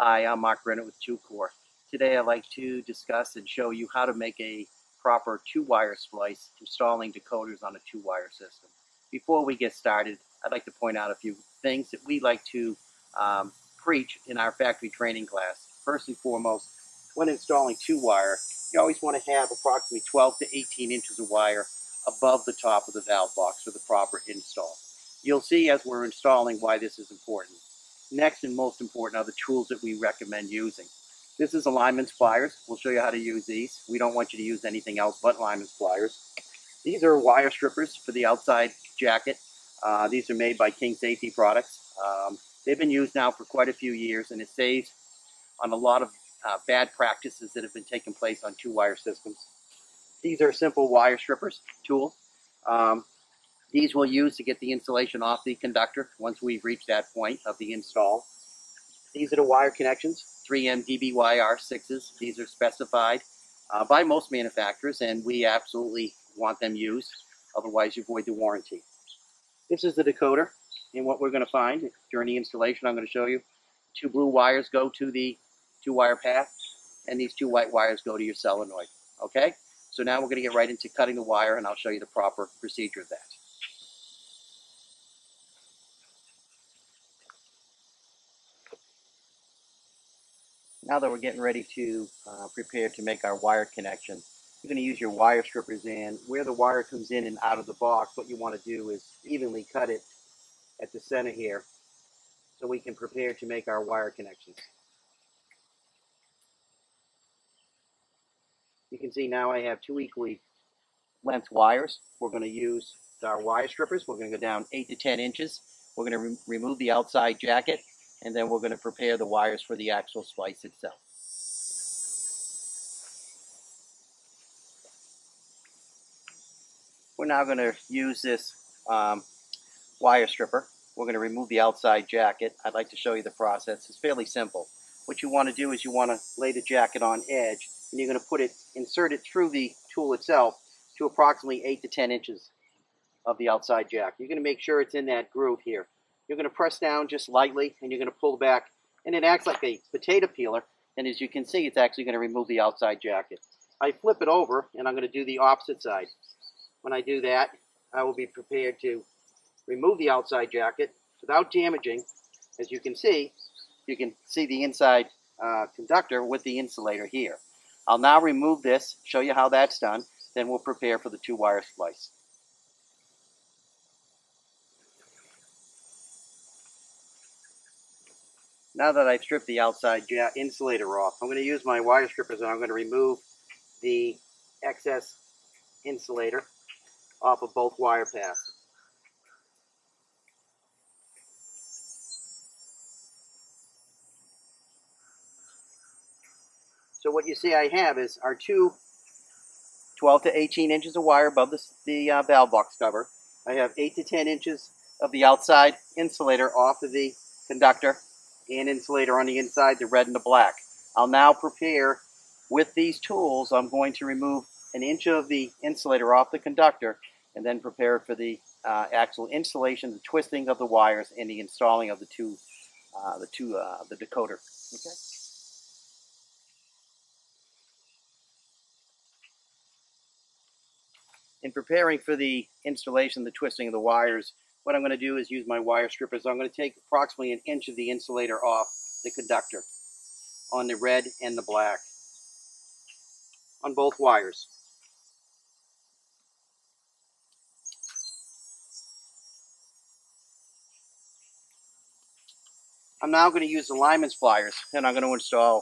Hi, I'm Mark Brennan with 2Core. Today I'd like to discuss and show you how to make a proper two-wire splice installing decoders on a two-wire system. Before we get started, I'd like to point out a few things that we like to preach in our factory training class. First and foremost, when installing two-wire, you always want to have approximately 12 to 18 inches of wire above the top of the valve box for the proper install. You'll see as we're installing why this is important. Next and most important are the tools that we recommend using. This is alignment pliers. We'll show you how to use these. We don't want you to use anything else but alignment pliers. These are wire strippers for the outside jacket. These are made by King Safety Products. They've been used now for quite a few years, and it saves on a lot of bad practices that have been taking place on two-wire systems. These are simple wire strippers tool. These we'll use to get the insulation off the conductor once we've reached that point of the install. These are the wire connections, 3M DBYR6s. These are specified by most manufacturers, and we absolutely want them used, otherwise you void the warranty. This is the decoder, and what we're going to find during the installation, I'm going to show you. Two blue wires go to the two-wire path, and these two white wires go to your solenoid. Okay? So now we're going to get right into cutting the wire, and I'll show you the proper procedure of that. Now that we're getting ready to prepare to make our wire connection, you're going to use your wire strippers, and where the wire comes in and out of the box, what you want to do is evenly cut it at the center here so we can prepare to make our wire connections. You can see now I have two equally length wires. We're going to use our wire strippers. We're going to go down 8 to 10 inches. We're going to remove the outside jacket, and then we're going to prepare the wires for the actual splice itself. We're now going to use this wire stripper. We're going to remove the outside jacket. I'd like to show you the process. It's fairly simple. What you want to do is you want to lay the jacket on edge, and you're going to insert it through the tool itself to approximately 8 to 10 inches of the outside jack. You're going to make sure it's in that groove here. You're going to press down just lightly, and you're going to pull back, and it acts like a potato peeler, and as you can see, it's actually going to remove the outside jacket. I flip it over, and I'm going to do the opposite side. When I do that, I will be prepared to remove the outside jacket without damaging. As you can see the inside conductor with the insulator here. I'll now remove this, show you how that's done, then we'll prepare for the two-wire splice. Now that I've stripped the outside insulator off, I'm going to use my wire strippers, and I'm going to remove the excess insulator off of both wire paths. So what you see I have is our two 12 to 18 inches of wire above the valve box cover. I have 8 to 10 inches of the outside insulator off of the conductor and insulator on the inside, the red and the black. I'll now prepare with these tools. I'm going to remove an inch of the insulator off the conductor and then prepare for the actual installation, the twisting of the wires, and the installing of the decoder. Okay. In preparing for the installation, the twisting of the wires, what I'm going to do is use my wire strippers. I'm going to take approximately an inch of the insulator off the conductor on the red and the black on both wires. I'm now going to use alignment pliers, and I'm going to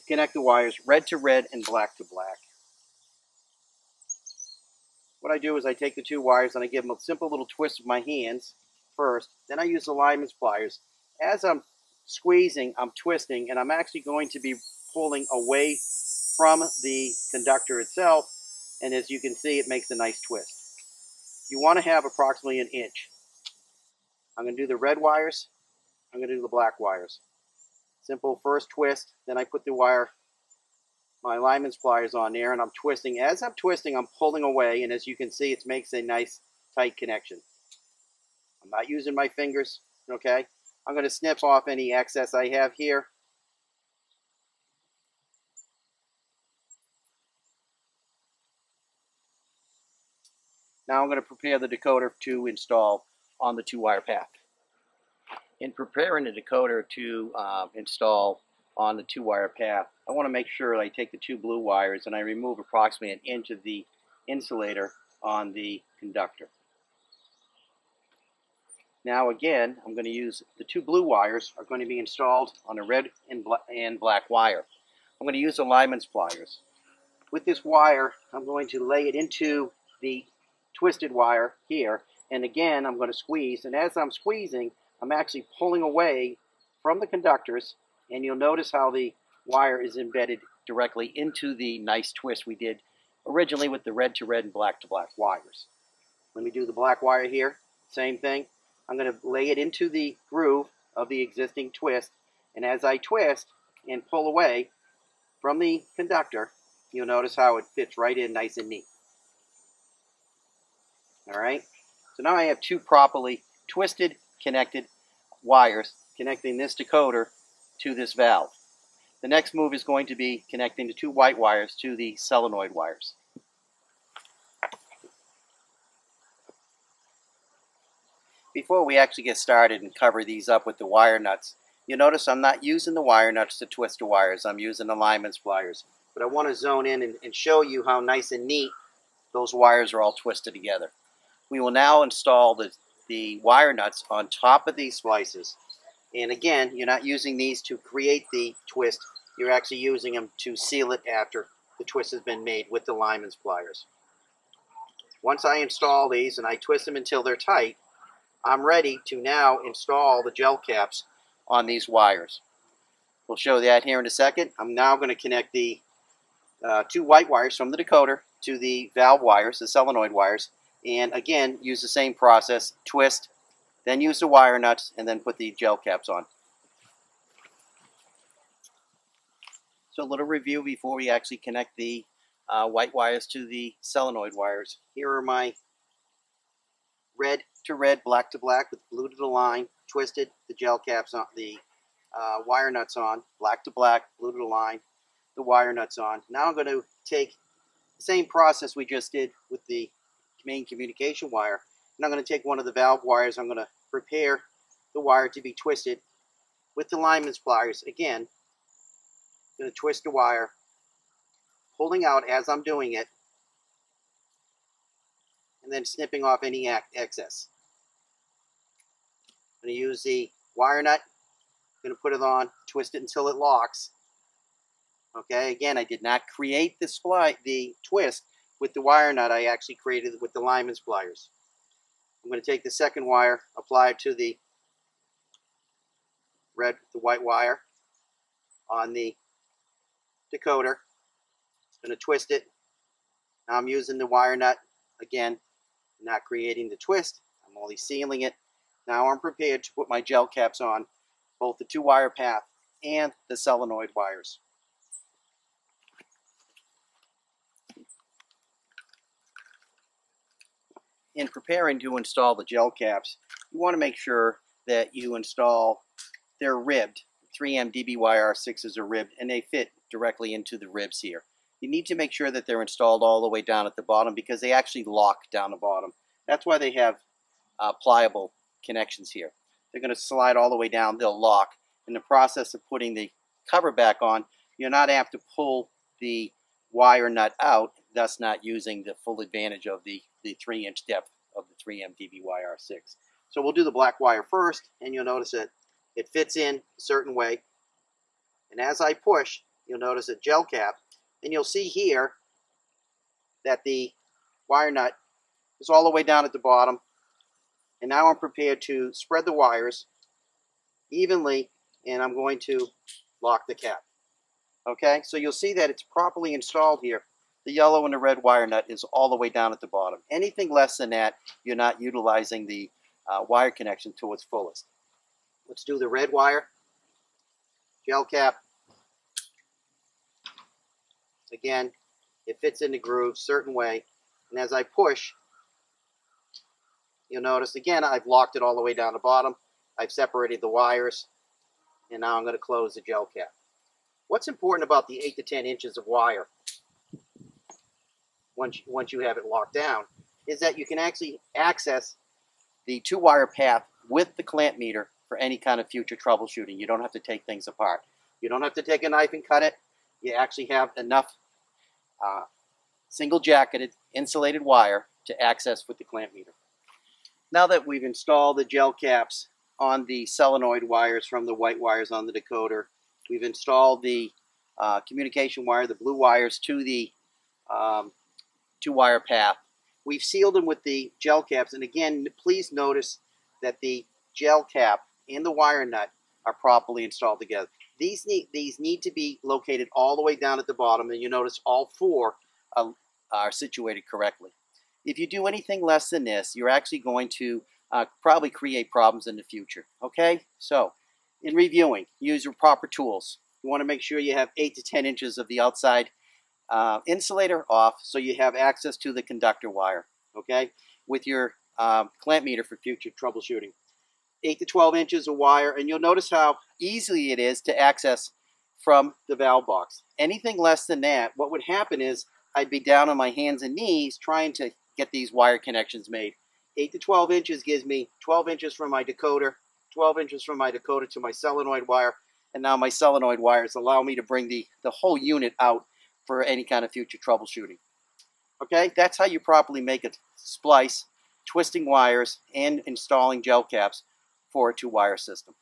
connect the wires red to red and black to black. What I do is I take the two wires and I give them a simple little twist with my hands first. Then I use alignment pliers. As I'm squeezing, I'm twisting, and I'm actually going to be pulling away from the conductor itself. And as you can see, it makes a nice twist. You want to have approximately an inch. I'm going to do the red wires. I'm going to do the black wires. Simple first twist. Then I put my alignment pliers on there, and I'm twisting. As I'm twisting, I'm pulling away, and as you can see, it makes a nice tight connection. I'm not using my fingers, okay? I'm going to snip off any excess I have here, Now I'm going to prepare the decoder to install on the 2-wire path. In preparing the decoder to install on the 2-wire path, I want to make sure I take the 2 blue wires and I remove approximately an inch of the insulator on the conductor. Now again, I'm going to use the 2 blue wires are going to be installed on a red and black wire. I'm going to use alignment pliers. With this wire, I'm going to lay it into the twisted wire here, and again I'm going to squeeze, and as I'm squeezing, I'm actually pulling away from the conductors, and you'll notice how the wire is embedded directly into the nice twist we did originally with the red to red and black to black wires. Let me do the black wire here. Same thing. I'm going to lay it into the groove of the existing twist, and as I twist and pull away from the conductor, you'll notice how it fits right in nice and neat. Alright, so now I have 2 properly twisted, connected wires connecting this decoder to this valve. The next move is going to be connecting the 2 white wires to the solenoid wires. Before we actually get started and cover these up with the wire nuts, you'll notice I'm not using the wire nuts to twist the wires. I'm using alignment pliers. But I want to zone in and show you how nice and neat those wires are all twisted together. We will now install the wire nuts on top of these splices. And again, you're not using these to create the twist. You're actually using them to seal it after the twist has been made with the alignment pliers. Once I install these and I twist them until they're tight, I'm ready to now install the gel caps on these wires. We'll show that here in a second. I'm now going to connect the 2 white wires from the decoder to the valve wires, the solenoid wires, and again use the same process, twist, then use the wire nuts, and then put the gel caps on. So a little review before we actually connect the white wires to the solenoid wires. Here are my red to red, black to black with blue to the line, twisted, the gel caps on, the wire nuts on, black to black, blue to the line, the wire nuts on. Now I'm going to take the same process we just did with the main communication wire, and I'm going to take one of the valve wires. I'm going to prepare the wire to be twisted with the alignment pliers. Again, I'm going to twist the wire, pulling out as I'm doing it, and then snipping off any excess. I'm going to use the wire nut. I'm going to put it on, twist it until it locks. Okay, again, I did not create the twist with the wire nut. I actually created it with the alignment pliers. I'm going to take the second wire, apply it to the white wire on the decoder. I'm going to twist it. Now I'm using the wire nut. Again, not creating the twist. I'm only sealing it. Now I'm prepared to put my gel caps on both the 2-wire path and the solenoid wires. In preparing to install the gel caps, you want to make sure that they're ribbed. 3M DBYR6s are ribbed, and they fit directly into the ribs here. You need to make sure that they're installed all the way down at the bottom because they actually lock down the bottom. That's why they have pliable connections here. They're going to slide all the way down, they'll lock. In the process of putting the cover back on, you're not apt to pull the wire nut out, thus not using the full advantage of the 3-inch depth of the 3M DBYR6. So we'll do the black wire first, and you'll notice that it fits in a certain way. And as I push, you'll notice a gel cap, and you'll see here that the wire nut is all the way down at the bottom. And now I'm prepared to spread the wires evenly, and I'm going to lock the cap. Okay, so you'll see that it's properly installed here. The yellow and the red wire nut is all the way down at the bottom. Anything less than that, you're not utilizing the wire connection to its fullest. Let's do the red wire. Gel cap. Again, it fits in the groove certain way. And as I push, you'll notice again I've locked it all the way down the bottom. I've separated the wires. And now I'm going to close the gel cap. What's important about the 8 to 10 inches of wire once you have it locked down is that you can actually access the two-wire path with the clamp meter for any kind of future troubleshooting. You don't have to take things apart. You don't have to take a knife and cut it. You actually have enough single jacketed insulated wire to access with the clamp meter. Now that we've installed the gel caps on the solenoid wires from the white wires on the decoder, we've installed the communication wire, the blue wires, to the two-wire path. We've sealed them with the gel caps, and again, please notice that the gel cap and the wire nut are properly installed together. These need to be located all the way down at the bottom, and you notice all four are situated correctly. If you do anything less than this, you're actually going to probably create problems in the future. Okay, so in reviewing, use your proper tools. You want to make sure you have 8 to 10 inches of the outside insulator off, so you have access to the conductor wire, okay, with your clamp meter for future troubleshooting. 8 to 12 inches of wire, and you'll notice how easily it is to access from the valve box. Anything less than that, what would happen is I'd be down on my hands and knees trying to get these wire connections made. 8 to 12 inches gives me 12 inches from my decoder, 12 inches from my decoder to my solenoid wire, and now my solenoid wires allow me to bring the whole unit out for any kind of future troubleshooting. Okay, that's how you properly make a splice, twisting wires, and installing gel caps for a two-wire system.